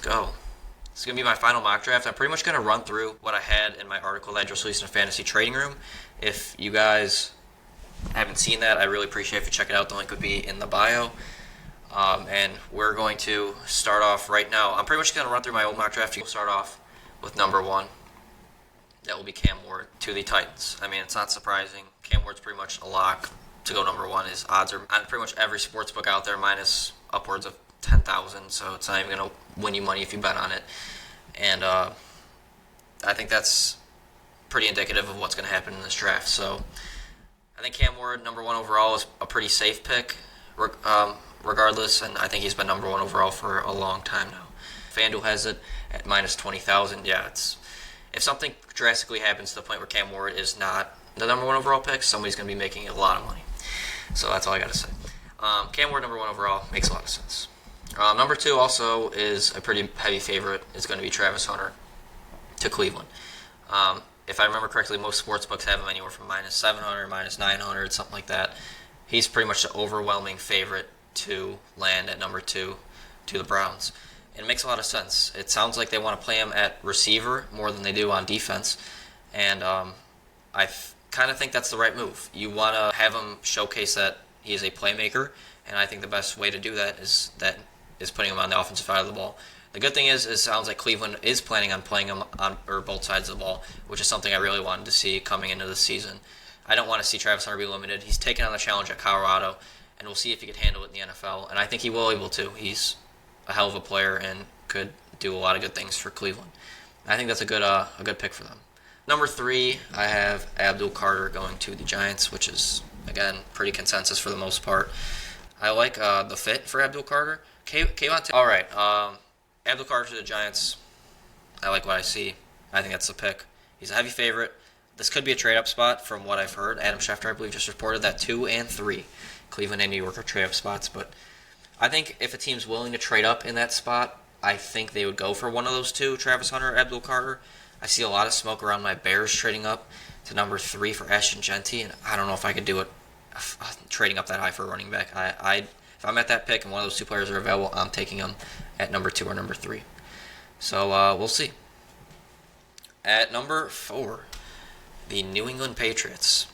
go. This is going to be my final mock draft. I'm pretty much going to run through what I had in my article that I just released in a fantasy trading room. If you guys haven't seen that, I really appreciate if you check it out. The link would be in the bio. And we're going to start off right now. I'm pretty much going to run through my old mock draft. We'll start off with number 1. That will be Cam Ward to the Titans. I mean, it's not surprising. Cam Ward's pretty much a lock to go number 1. His odds are on pretty much every sports book out there, minus upwards of 10,000. So it's not even going to win you money if you bet on it. And I think that's pretty indicative of what's going to happen in this draft. So I think Cam Ward, number 1 overall, is a pretty safe pick. Regardless, and I think he's been number 1 overall for a long time now. FanDuel has it at minus 20,000. Yeah, if something drastically happens to the point where Cam Ward is not the number 1 overall pick, somebody's going to be making a lot of money. So that's all I got to say. Cam Ward, number 1 overall, makes a lot of sense. Number 2 also is a pretty heavy favorite. It's going to be Travis Hunter to Cleveland. If I remember correctly, most sportsbooks have him anywhere from minus 700, minus 900, something like that. He's pretty much the overwhelming favorite to land at number 2 to the Browns. And it makes a lot of sense. It sounds like they want to play him at receiver more than they do on defense. And I kind of think that's the right move. You want to have him showcase that he is a playmaker, and I think the best way to do that is putting him on the offensive side of the ball. The good thing is, it sounds like Cleveland is planning on playing him on both sides of the ball, which is something I really wanted to see coming into the season. I don't want to see Travis Hunter be limited. He's taken on the challenge at Colorado, and we'll see if he can handle it in the NFL. And I think he will be able to. He's a hell of a player and could do a lot of good things for Cleveland. I think that's a good pick for them. Number 3, I have Abdul Carter going to the Giants, which is, again, pretty consensus for the most part. I like the fit for Abdul Carter. All right, Abdul Carter to the Giants. I like what I see. I think that's the pick. He's a heavy favorite. This could be a trade-up spot from what I've heard. Adam Schefter, I believe, just reported that 2 and 3, Cleveland and New York, are trade-up spots. But I think if a team's willing to trade up in that spot, I think they would go for one of those 2, Travis Hunter or Abdul Carter. I see a lot of smoke around my Bears trading up to number 3 for Ashton Genty, and I don't know if I could do it trading up that high for a running back. If I'm at that pick and one of those 2 players are available, I'm taking them at number 2 or number 3. So we'll see. At number 4, the New England Patriots.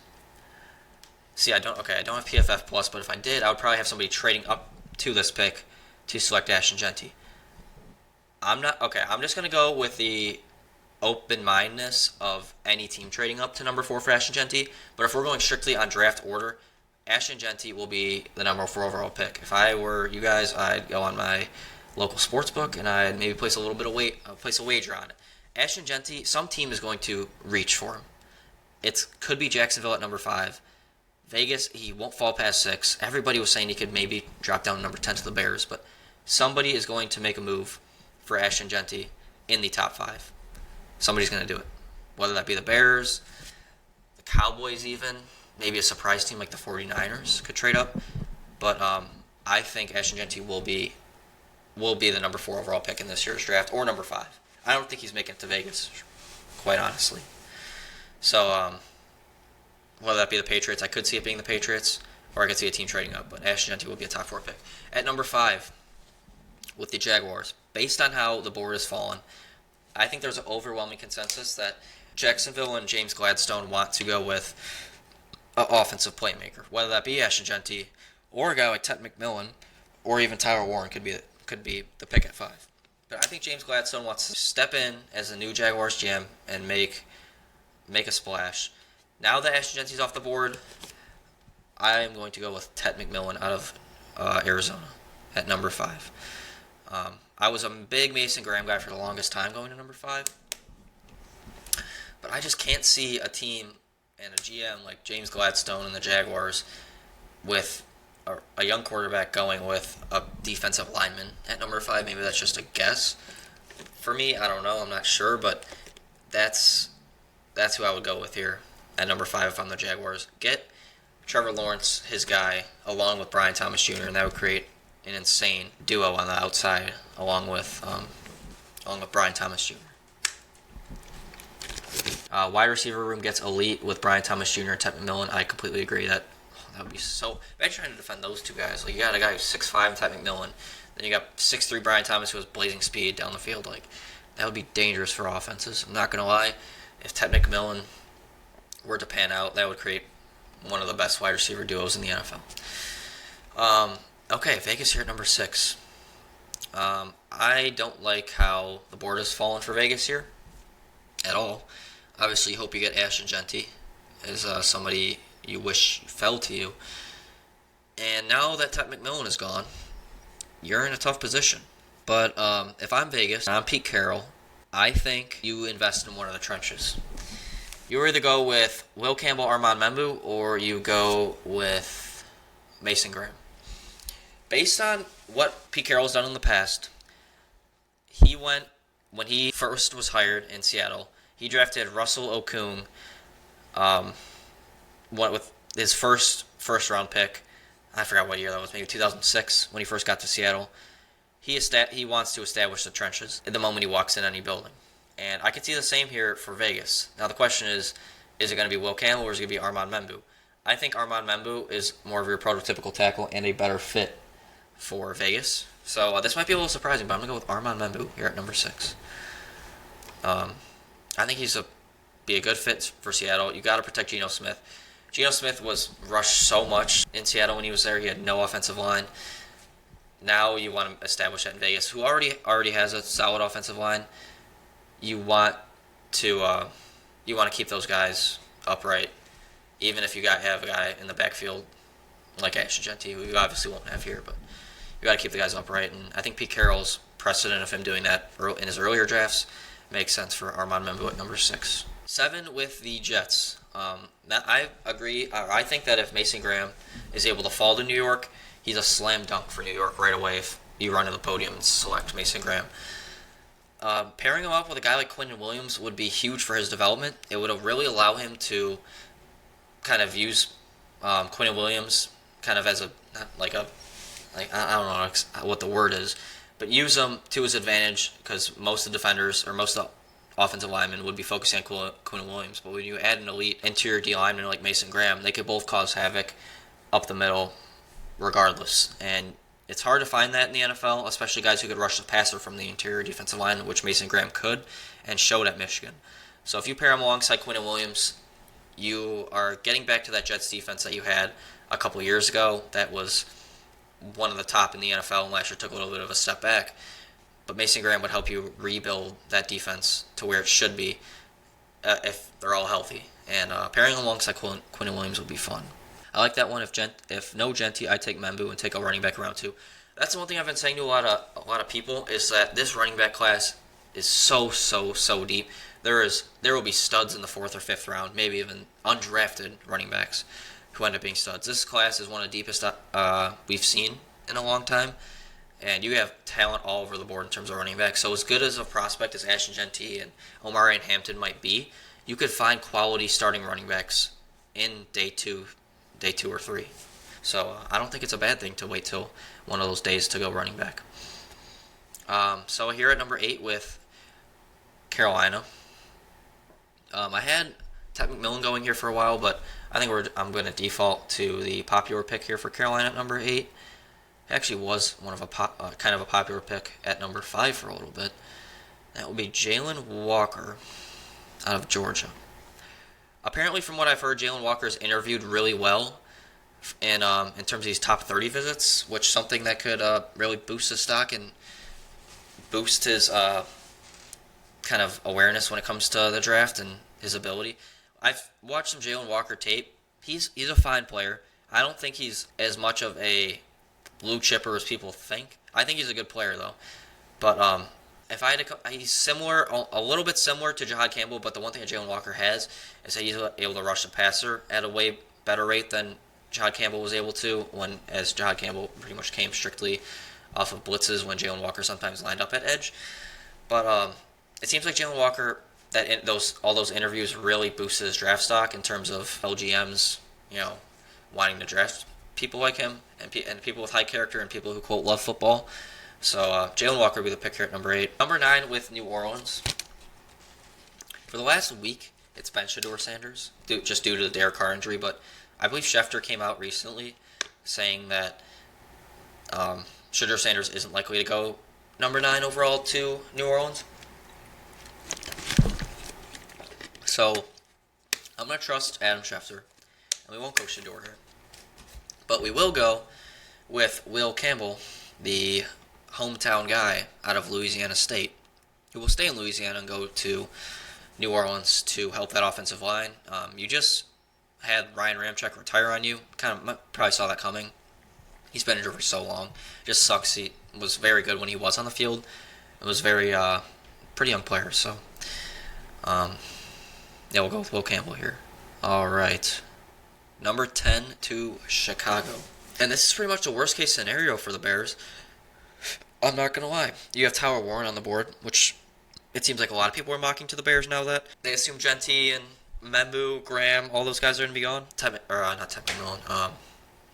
See, I don't have PFF Plus, but if I did, I would probably have somebody trading up to this pick to select Ashton Genty. I'm just going to go with the open-mindedness of any team trading up to number 4 for Ashton Genty, but if we're going strictly on draft order, Ashton Genty will be the number 4 overall pick. If I were you guys, I'd go on my local sports book and I'd maybe place a wager on it. Ashton Genty, some team is going to reach for him. It could be Jacksonville at number 5. Vegas, he won't fall past 6. Everybody was saying he could maybe drop down to number 10 to the Bears, but somebody is going to make a move for Ashton Genty in the top 5. Somebody's going to do it. Whether that be the Bears, the Cowboys even, maybe a surprise team like the 49ers could trade up. But I think Ashton Genty will be the number 4 overall pick in this year's draft, or number 5. I don't think he's making it to Vegas, quite honestly. So whether that be the Patriots, I could see it being the Patriots, or I could see a team trading up. But Ashton Genty will be a top 4 pick. At number 5, with the Jaguars, based on how the board has fallen, I think there's an overwhelming consensus that Jacksonville and James Gladstone want to go with an offensive playmaker, whether that be Ashton Genty or a guy like Ted McMillan, or even Tyler Warren could be the pick at 5. But I think James Gladstone wants to step in as the new Jaguars GM and make a splash. Now that Ashton Genty's off the board, I am going to go with Ted McMillan out of Arizona at number 5. I was a big Mason Graham guy for the longest time going to number 5. But I just can't see a team and a GM like James Gladstone and the Jaguars with a young quarterback going with a defensive lineman at number 5. Maybe that's just a guess. For me, I don't know. I'm not sure, but that's who I would go with here at number 5 if I'm the Jaguars. Get Trevor Lawrence, his guy, along with Brian Thomas Jr., and that would create an insane duo on the outside, along with Brian Thomas Jr. Wide receiver room gets elite with Brian Thomas Jr. and Ted McMillan. I completely agree that would be so. Imagine trying to defend those 2 guys. Like, you got a guy who's 6'5", Ted McMillan, Then you got 6'3" Brian Thomas, who has blazing speed down the field. Like, that would be dangerous for offenses. I'm not going to lie. If Ted McMillan were to pan out, that would create one of the best wide receiver duos in the NFL. Okay, Vegas here at number 6. I don't like how the board has fallen for Vegas here at all. Obviously, you hope you get Ashton Genty as somebody you wish fell to you. And now that Ted McMillan is gone, you're in a tough position. But if I'm Vegas, and I'm Pete Carroll, I think you invest in one of the trenches. You either go with Will Campbell, Armand Membu, or you go with Mason Graham. Based on what Pete Carroll's done in the past, when he first was hired in Seattle, he drafted Russell Okung, with his first round pick. I forgot what year that was, maybe 2006 when he first got to Seattle. He wants to establish the trenches at the moment he walks in any building. And I can see the same here for Vegas. Now the question is it going to be Will Campbell or is it going to be Armand Membu? I think Armand Membu is more of your prototypical tackle and a better fit for Vegas. So this might be a little surprising, but I'm going to go with Armand Membu here at number 6. I think be a good fit for Seattle. You got to protect Geno Smith. Geno Smith was rushed so much in Seattle when he was there. He had no offensive line. Now you want to establish that in Vegas, who already has a solid offensive line. You want to keep those guys upright, even if you have a guy in the backfield like Ashton Genty, who you obviously won't have here, but you got to keep the guys upright. And I think Pete Carroll's precedent of him doing that in his earlier drafts makes sense for Armand Membu at number 6. 7 with the Jets. I agree. I think that if Mason Graham is able to fall to New York, he's a slam dunk for New York right away if you run to the podium and select Mason Graham. Pairing him up with a guy like Quinton Williams would be huge for his development. It would really allow him to kind of use Quinton Williams kind of as I don't know what the word is, but use him to his advantage because most of the defenders or most of the offensive linemen would be focusing on Quinton Williams. But when you add an elite interior D lineman like Mason Graham, they could both cause havoc up the middle regardless. And it's hard to find that in the NFL, especially guys who could rush the passer from the interior defensive line, which Mason Graham could and showed at Michigan. So if you pair him alongside Quinton Williams, you are getting back to that Jets defense that you had a couple years ago that was one of the top in the NFL, and last year took a little bit of a step back. But Mason Graham would help you rebuild that defense to where it should be if they're all healthy. And pairing alongside Quinton Williams would be fun. I like that one. If no Genty, I take Membu and take a running back around 2. That's the one thing I've been saying to a lot of people is that this running back class is so deep. There will be studs in the 4th or 5th round, maybe even undrafted running backs who end up being studs. This class is one of the deepest we've seen in a long time, and you have talent all over the board in terms of running backs. So as good as a prospect as Ashton Genty and Omarion Hampton might be, you could find quality starting running backs in day 2 or 3. So I don't think it's a bad thing to wait till one of those days to go running back. So here at number 8 with Carolina, I had Ted McMillan going here for a while, but I think I'm going to default to the popular pick here for Carolina at number 8. It actually was one of kind of a popular pick at number 5 for a little bit. That would be Jalen Walker out of Georgia. Apparently, from what I've heard, Jalen Walker's interviewed really well in terms of these top 30 visits, which is something that could really boost his stock and boost his kind of awareness when it comes to the draft and his ability. I've watched some Jalen Walker tape. He's a fine player. I don't think he's as much of a blue chipper as people think. I think he's a good player though. But if I had to, he's similar, a little bit similar to Jahad Campbell. But the one thing that Jalen Walker has is that he's able to rush the passer at a way better rate than Jahad Campbell was able to. As Jahad Campbell pretty much came strictly off of blitzes when Jalen Walker sometimes lined up at edge. But it seems like Jalen Walker, all those interviews really boosted his draft stock in terms of LGMs, wanting to draft people like him and people with high character and people who quote love football. So Jalen Walker would be the pick here at number 8. Number 9 with New Orleans. For the last week, it's been Shedeur Sanders, just due to the Derek Carr injury. But I believe Schefter came out recently saying that Shedeur Sanders isn't likely to go number 9 overall to New Orleans. So I'm going to trust Adam Schefter, and we won't go Shedeur here. But we will go with Will Campbell, the hometown guy out of Louisiana State, who will stay in Louisiana and go to New Orleans to help that offensive line. You just had Ryan Ramczyk retire on you. Kind of probably saw that coming. He's been injured for so long. Just sucks. He was very good when he was on the field. It was very pretty young player. So yeah, we'll go with Will Campbell here. All right, number 10 to Chicago, and this is pretty much the worst case scenario for the Bears. I'm not gonna lie. You have Tyler Warren on the board, which it seems like a lot of people are mocking to the Bears now that they assume Genty and Membu, Graham, all those guys are gonna be gone. Not Tevin McMillan.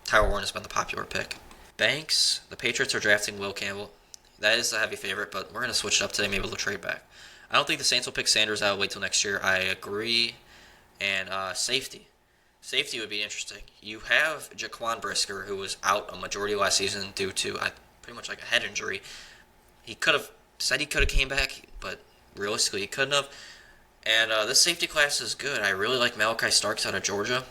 Tyler Warren has been the popular pick. Banks, the Patriots are drafting Will Campbell. That is a heavy favorite, but we're gonna switch it up today. Maybe we'll trade back. I don't think the Saints will pick Sanders. I'll wait till next year. I agree. And safety. Safety would be interesting. You have Jaquan Brisker, who was out a majority of last season due to pretty much like a head injury. He could have said he could have came back, but realistically he couldn't have. And this safety class is good. I really like Malachi Starks out of Georgia.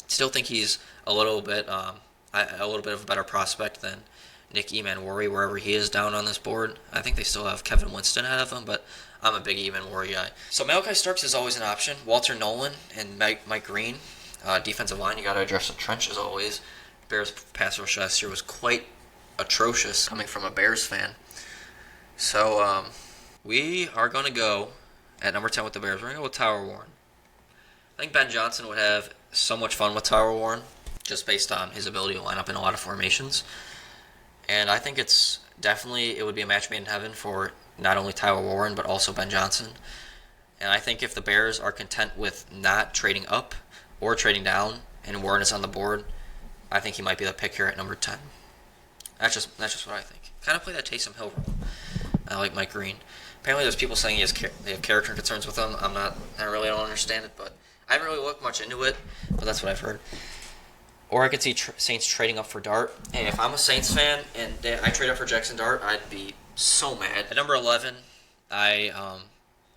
Still think he's a little bit of a better prospect than Nick Emanwari, wherever he is down on this board. I think they still have Kevin Winston ahead of him, but I'm a big Emanwari guy. So Malachi Starks is always an option. Walter Nolan and Mike Green, defensive line, you got to address the trench as always. Bears pass rush last year was quite atrocious, coming from a Bears fan. So we are going to go at number 10 with the Bears. We're going to go with Tyler Warren. I think Ben Johnson would have so much fun with Tyler Warren, just based on his ability to line up in a lot of formations. And I think it would be a match made in heaven for not only Tyler Warren, but also Ben Johnson. And I think if the Bears are content with not trading up or trading down, and Warren is on the board, I think he might be the pick here at number 10. That's just what I think. Kind of play that Taysom Hill role. I like Mike Green. Apparently there's people saying they have character concerns with him. I really don't understand it, but I haven't really looked much into it, but that's what I've heard. Or I could see Saints trading up for Dart. Hey, if I'm a Saints fan and I trade up for Jackson Dart, I'd be so mad. At number 11, I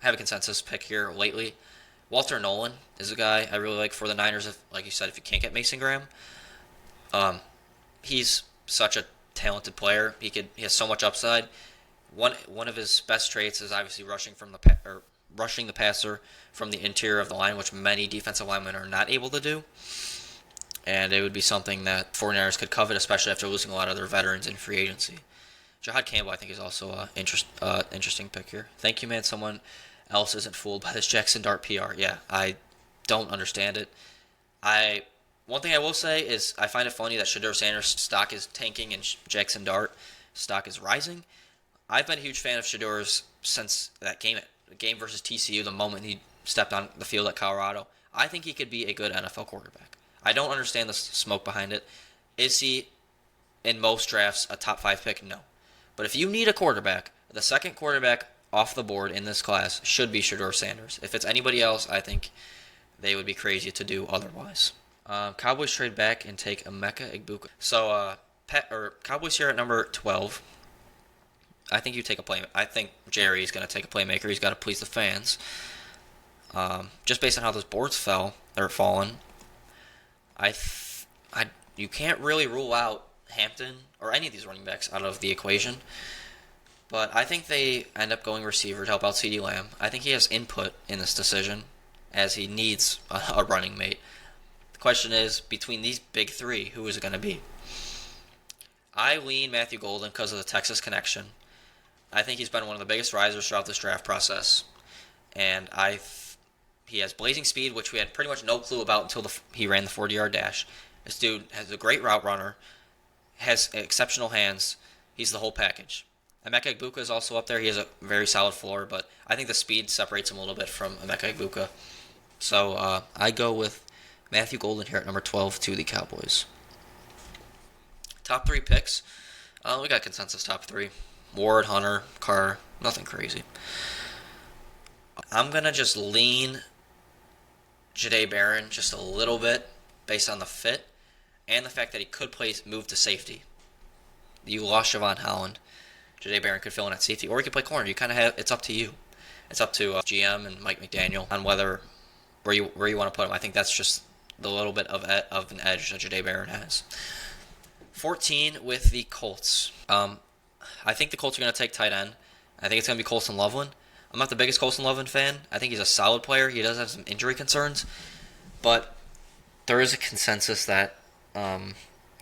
have a consensus pick here lately. Walter Nolan is a guy I really like for the Niners. Like you said, if you can't get Mason Graham, he's such a talented player. He has so much upside. One of his best traits is obviously rushing the passer from the interior of the line, which many defensive linemen are not able to do. And it would be something that 49ers could covet, especially after losing a lot of their veterans in free agency. Jahad Campbell, I think, is also an interesting pick here. Thank you, man. Someone else isn't fooled by this Jackson Dart PR. Yeah, I don't understand it. One thing I will say is I find it funny that Shedeur Sanders' stock is tanking and Jackson Dart stock is rising. I've been a huge fan of Shedeur's since that game versus TCU, the moment he stepped on the field at Colorado. I think he could be a good NFL quarterback. I don't understand the smoke behind it. Is he, in most drafts, a top 5 pick? No. But if you need a quarterback, the second quarterback off the board in this class should be Shedeur Sanders. If it's anybody else, I think they would be crazy to do otherwise. Cowboys trade back and take Emeka Egbuka. So, Cowboys here at number 12. I think I think Jerry's going to take a playmaker. He's got to please the fans. Just based on how those boards fallen, you can't really rule out Hampton or any of these running backs out of the equation. But I think they end up going receiver to help out CeeDee Lamb. I think he has input in this decision, as he needs a running mate. The question is, between these big three, who is it going to be? I lean Matthew Golden because of the Texas connection. I think he's been one of the biggest risers throughout this draft process. And he has blazing speed, which we had pretty much no clue about until he ran the 40-yard dash. This dude has a great route runner, has exceptional hands. He's the whole package. Emeka Egbuka is also up there. He has a very solid floor, but I think the speed separates him a little bit from Emeka Egbuka. So I go with Matthew Golden here at number 12 to the Cowboys. Top 3 picks. We got consensus top 3. Ward, Hunter, Carr, nothing crazy. I'm going to just lean Jahdae Barron just a little bit based on the fit and the fact that he could move to safety. you lost Javon Holland. Jahdae Barron could fill in at safety, or he could play corner. You kind of have, it's up to you. It's up to GM and Mike McDaniel on where you want to put him. I think that's just the little bit of an edge that Jahdae Barron has. 14 with the Colts. I think the Colts are going to take tight end. I think it's going to be Colson Loveland. I'm not the biggest Colson Loveland fan. I think he's a solid player. He does have some injury concerns, but there is a consensus that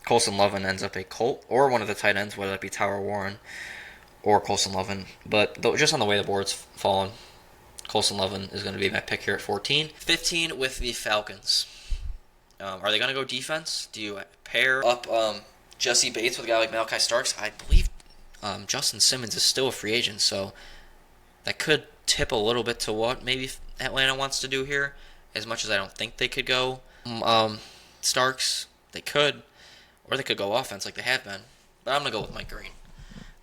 Colson Loveland ends up a Colt or one of the tight ends, whether it be Tyler Warren or Colson Loveland. But just on the way the board's fallen, Colson Loveland is going to be my pick here at 14. 15 with the Falcons. Are they going to go defense? Do you pair up Jesse Bates with a guy like Malachi Starks? I believe Justin Simmons is still a free agent, so that could tip a little bit to what maybe Atlanta wants to do here. As much as I don't think they could go Starks, they could, or they could go offense like they have been. But I'm going to go with Mike Green.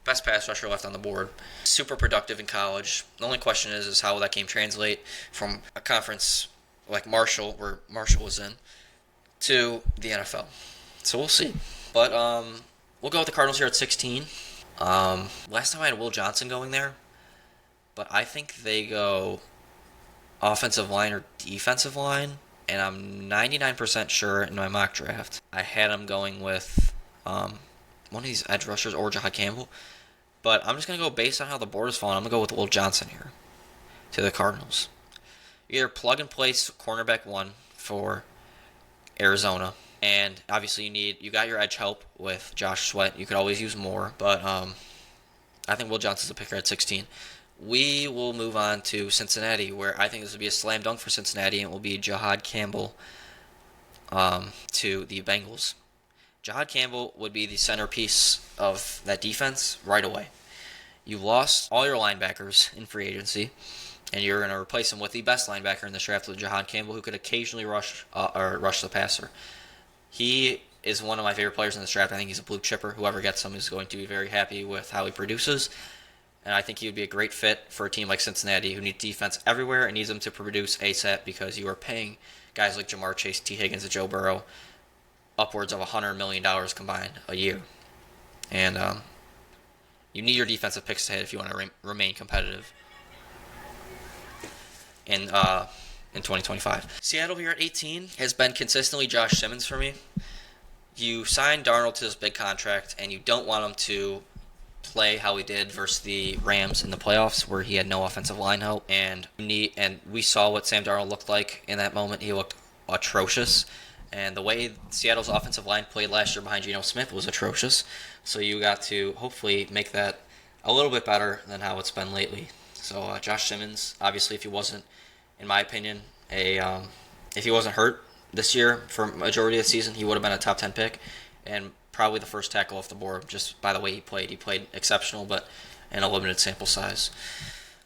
Best pass rusher left on the board. Super productive in college. The only question is how will that game translate from a conference like Marshall, where Marshall was in, to the NFL. So we'll see. But we'll go with the Cardinals here at 16. Last time I had Will Johnson going there, but I think they go offensive line or defensive line, and I'm 99% sure in my mock draft I had him going with one of these edge rushers or Jahad Campbell. But I'm just going to go based on how the board is falling. I'm going to go with Will Johnson here to the Cardinals. Either plug and place cornerback 1 for Arizona. And obviously you got your edge help with Josh Sweat. You could always use more, but I think Will Johnson's a picker at 16. We will move on to Cincinnati, where I think this will be a slam dunk for Cincinnati, and it will be Jahad Campbell to the Bengals. Jahad Campbell would be the centerpiece of that defense right away. You lost all your linebackers in free agency, and you're going to replace them with the best linebacker in the draft with Jahad Campbell, who could occasionally rush the passer. He is one of my favorite players in this draft. I think he's a blue chipper. Whoever gets him is going to be very happy with how he produces. And I think he would be a great fit for a team like Cincinnati, who needs defense everywhere and needs them to produce ASAP, because you are paying guys like Jamar Chase, T. Higgins, and Joe Burrow upwards of $100 million combined a year. And you need your defensive picks to hit if you want to remain competitive in 2025. Seattle here at 18 has been consistently Josh Simmons for me. You signed Darnold to this big contract, and you don't want him to play how he did versus the Rams in the playoffs, where he had no offensive line help, and we saw what Sam Darnold looked like in that moment. He looked atrocious, and the way Seattle's offensive line played last year behind Geno Smith was atrocious. So you got to hopefully make that a little bit better than how it's been lately. So Josh Simmons, obviously, if he wasn't, in my opinion, if he wasn't hurt this year for a majority of the season, he would have been a top 10 pick, and probably the first tackle off the board just by the way he played. He played exceptional, but in a limited sample size.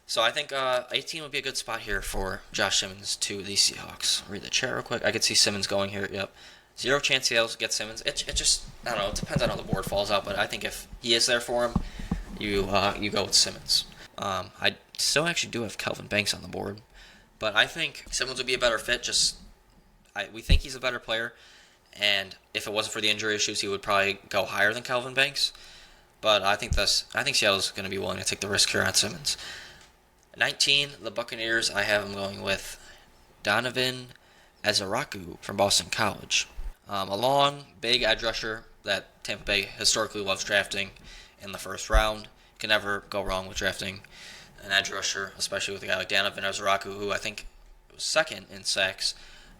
So I think 18 would be a good spot here for Josh Simmons to the Seahawks. Read the chat real quick. I could see Simmons going here. Yep. 0 chance Seattle gets Simmons. It just, I don't know, it depends on how the board falls out, but I think if he is there for him, you go with Simmons. I still actually do have Calvin Banks on the board, but I think Simmons would be a better fit. We think he's a better player, and if it wasn't for the injury issues, he would probably go higher than Calvin Banks. But I think Seattle's going to be willing to take the risk here on Simmons. 19, the Buccaneers, I have them going with Donovan Ezaraku from Boston College. A long, big edge rusher that Tampa Bay historically loves drafting in the first round. Can never go wrong with drafting an edge rusher, especially with a guy like Donovan Ezaraku, who I think was second in sacks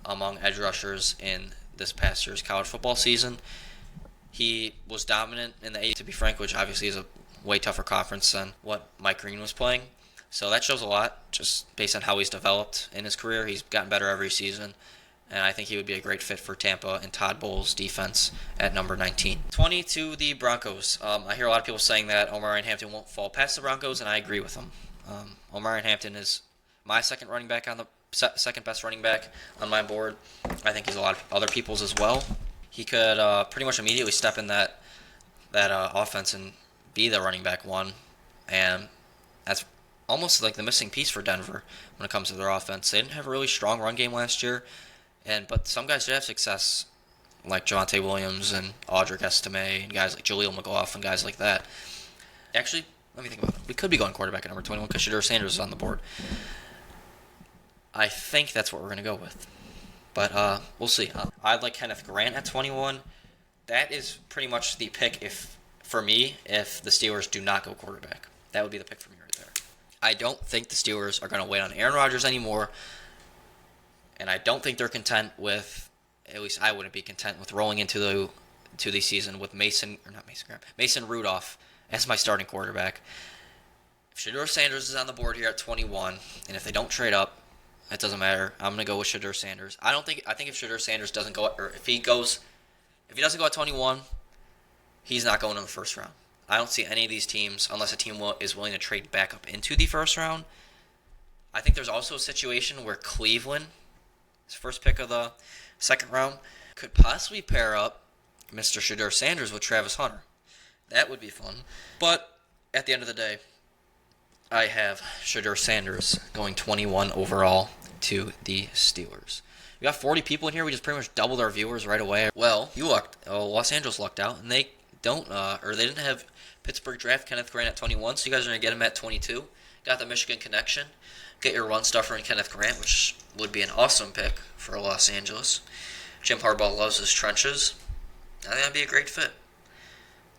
among edge rushers in this past year's college football season. He was dominant in the ACC, to be frank, which obviously is a way tougher conference than what Mike Green was playing. So that shows a lot, just based on how he's developed in his career. He's gotten better every season, and I think he would be a great fit for Tampa and Todd Bowles' defense at number 19. 20 to the Broncos. I hear a lot of people saying that Omarion Hampton won't fall past the Broncos, and I agree with them. Omarion Hampton is my second best running back on my board. I think he's a lot of other people's as well. He could pretty much immediately step in that offense and be the running back one, and that's almost like the missing piece for Denver when it comes to their offense. They didn't have a really strong run game last year, but some guys did have success like Javonte Williams and Audric Estime and guys like Jaleel McLaughlin and guys like that. Actually, let me think about it. We could be going quarterback at number 21 because Shedeur Sanders is on the board. I think that's what we're going to go with. But we'll see. I'd like Kenneth Grant at 21. That is pretty much the pick for me if the Steelers do not go quarterback. That would be the pick for me right there. I don't think the Steelers are going to wait on Aaron Rodgers anymore. And I don't think they're content with, at least I wouldn't be content with rolling into the season with Mason Rudolph as my starting quarterback. If Shedeur Sanders is on the board here at 21, and if they don't trade up, it doesn't matter. I'm gonna go with Shedeur Sanders. I think if Shedeur Sanders doesn't go, or if he doesn't go at 21, he's not going in the first round. I don't see any of these teams, unless a team is willing to trade back up into the first round. I think there's also a situation where Cleveland, his first pick of the second round, could possibly pair up Mr. Shedeur Sanders with Travis Hunter. That would be fun. But at the end of the day, I have Shedeur Sanders going 21 overall to the Steelers. We got 40 people in here. We just pretty much doubled our viewers right away. Well, Los Angeles lucked out, and they didn't have Pittsburgh draft Kenneth Grant at 21, so you guys are going to get him at 22. Got the Michigan connection. Get your run stuffer in Kenneth Grant, which would be an awesome pick for Los Angeles. Jim Harbaugh loves his trenches. I think that'd be a great fit.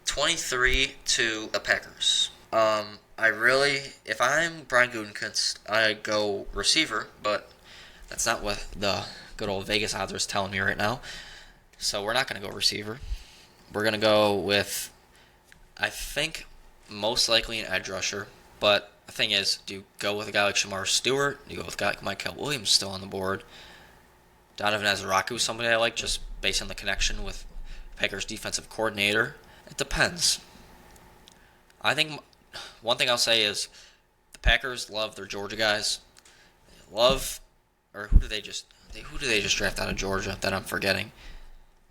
23 to the Packers. If I'm Brian Gutekunst, I go receiver, but that's not what the good old Vegas odds are telling me right now. So we're not going to go receiver. We're going to go with, I think, most likely an edge rusher. But the thing is, do you go with a guy like Shamar Stewart? Do you go with a guy like Mikael Williams still on the board? Donovan Azaraku, somebody I like, just based on the connection with Packers defensive coordinator. It depends. I think one thing I'll say is the Packers love their Georgia guys. Who do they just draft out of Georgia that I'm forgetting?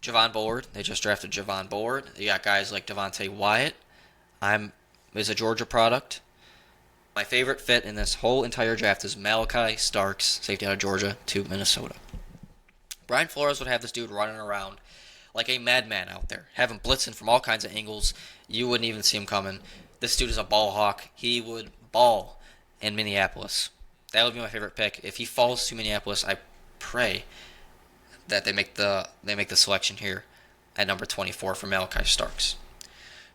Javon Bullard. They just drafted Javon Bullard. You got guys like Devontae Wyatt. Is a Georgia product. My favorite fit in this whole entire draft is Malachi Starks, safety out of Georgia, to Minnesota. Brian Flores would have this dude running around like a madman out there, having blitzing from all kinds of angles. You wouldn't even see him coming. This dude is a ball hawk. He would ball in Minneapolis. That would be my favorite pick. If he falls to Minneapolis, I pray that they make the selection here at number 24 for Malachi Starks.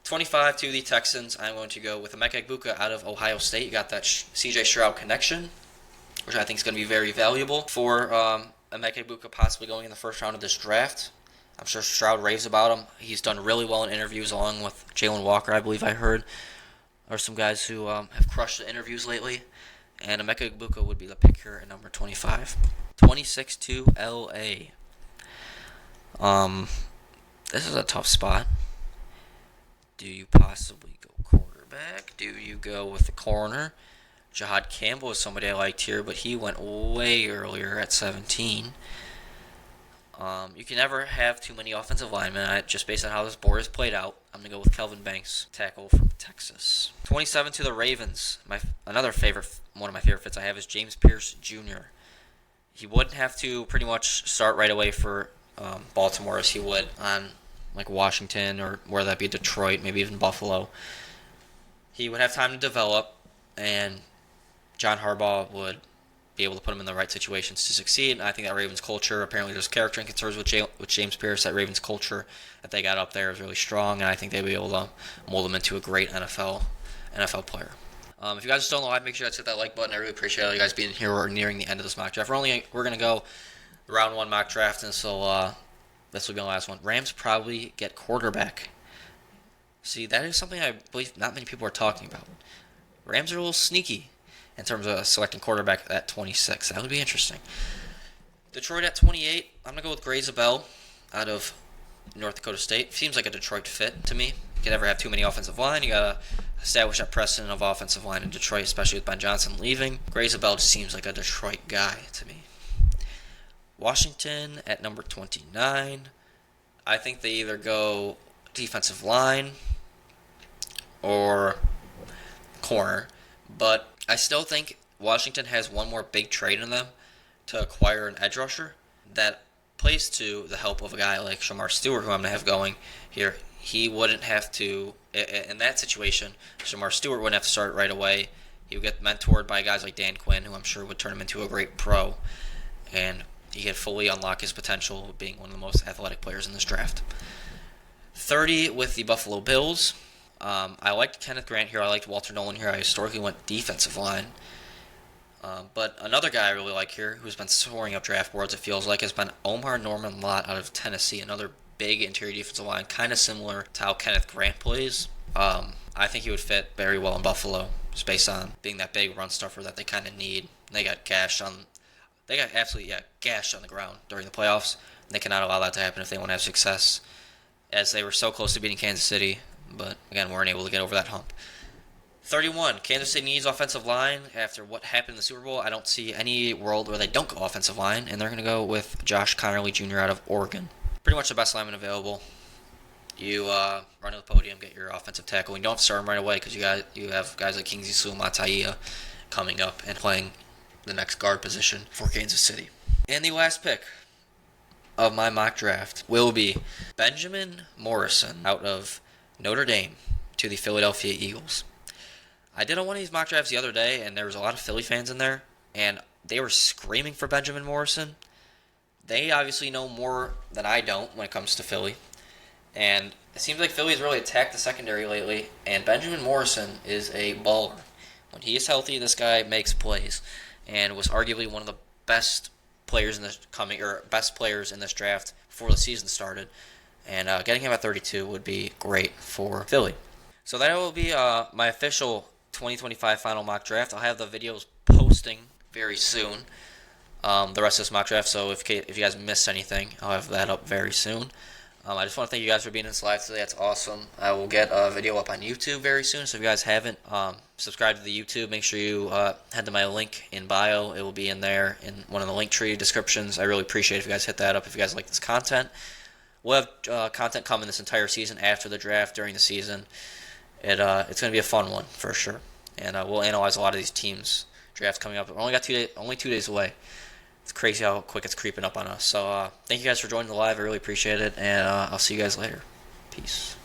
25 to the Texans. I'm going to go with Emeka Egbuka out of Ohio State. You got that C.J. Stroud connection, which I think is going to be very valuable for Emeka Egbuka possibly going in the first round of this draft. I'm sure Stroud raves about him. He's done really well in interviews along with Jalen Walker, I believe I heard. Or some guys who have crushed the interviews lately. And Emeka Egbuka would be the pick here at number 25. 26 to L.A. This is a tough spot. Do you possibly go quarterback? Do you go with the corner? Jahad Campbell is somebody I liked here, but he went way earlier at 17. You can never have too many offensive linemen. Just based on how this board is played out, I'm going to go with Kelvin Banks, tackle from Texas. 27 to the Ravens. One of my favorite fits I have is James Pierce Jr. He wouldn't have to pretty much start right away for Baltimore as he would on like Washington or whether that be Detroit, maybe even Buffalo. He would have time to develop, and John Harbaugh would be able to put him in the right situations to succeed. And I think that Ravens culture, apparently there's character and concerns with James Pierce. That Ravens culture that they got up there is really strong, and I think they'll be able to mold him into a great NFL player. If you guys are still alive, make sure you guys hit that like button. I really appreciate all you guys being here. We're nearing the end of this mock draft. We're going to go round one mock draft, and so this will be the last one. Rams probably get quarterback. See, that is something I believe not many people are talking about. Rams are a little sneaky in terms of selecting quarterback at 26. That would be interesting. Detroit at 28. I'm going to go with Gray Zabel out of North Dakota State. Seems like a Detroit fit to me. You can never have too many offensive line. You got to establish that precedent of offensive line in Detroit, especially with Ben Johnson leaving. Gray Zabel just seems like a Detroit guy to me. Washington at number 29. I think they either go defensive line or corner, but I still think Washington has one more big trade in them to acquire an edge rusher that plays to the help of a guy like Shamar Stewart, who I'm going to have going here. He wouldn't have to, in that situation, Shamar Stewart wouldn't have to start right away. He would get mentored by guys like Dan Quinn, who I'm sure would turn him into a great pro, and he could fully unlock his potential of being one of the most athletic players in this draft. 30 with the Buffalo Bills. I liked Kenneth Grant here. I liked Walter Nolan here. I historically went defensive line. But another guy I really like here, who's been soaring up draft boards, it feels like, has been Omar Norman Lott out of Tennessee. Another big interior defensive line, kind of similar to how Kenneth Grant plays. I think he would fit very well in Buffalo, just based on being that big run stuffer that they kind of need. They got absolutely gashed on the ground during the playoffs. They cannot allow that to happen if they want to have success, as they were so close to beating Kansas City, but again, weren't able to get over that hump. 31, Kansas City needs offensive line. After what happened in the Super Bowl, I don't see any world where they don't go offensive line, and they're going to go with Josh Connerly Jr. out of Oregon. Pretty much the best lineman available. You run to the podium, get your offensive tackle, and you don't have to start him right away because you have guys like Kingsley Suamataia coming up and playing the next guard position for Kansas City. And the last pick of my mock draft will be Benjamin Morrison out of Notre Dame to the Philadelphia Eagles. I did on one of these mock drafts the other day, and there was a lot of Philly fans in there, and they were screaming for Benjamin Morrison. They obviously know more than I don't when it comes to Philly, and it seems like Philly's really attacked the secondary lately, and Benjamin Morrison is a baller. When he is healthy, this guy makes plays, and was arguably one of the best players in this draft before the season started. And getting him at 32 would be great for Philly. So that will be my official 2025 final mock draft. I'll have the videos posting very soon, the rest of this mock draft. So if you guys missed anything, I'll have that up very soon. I just want to thank you guys for being in this live today. That's awesome. I will get a video up on YouTube very soon. So if you guys haven't subscribed to the YouTube, make sure you head to my link in bio. It will be in there in one of the link tree descriptions. I really appreciate it if you guys hit that up if you guys like this content. We'll have content coming this entire season after the draft, during the season. It's going to be a fun one for sure. And we'll analyze a lot of these teams' drafts coming up. We're only 2 days away. It's crazy how quick it's creeping up on us. So thank you guys for joining the live. I really appreciate it. And I'll see you guys later. Peace.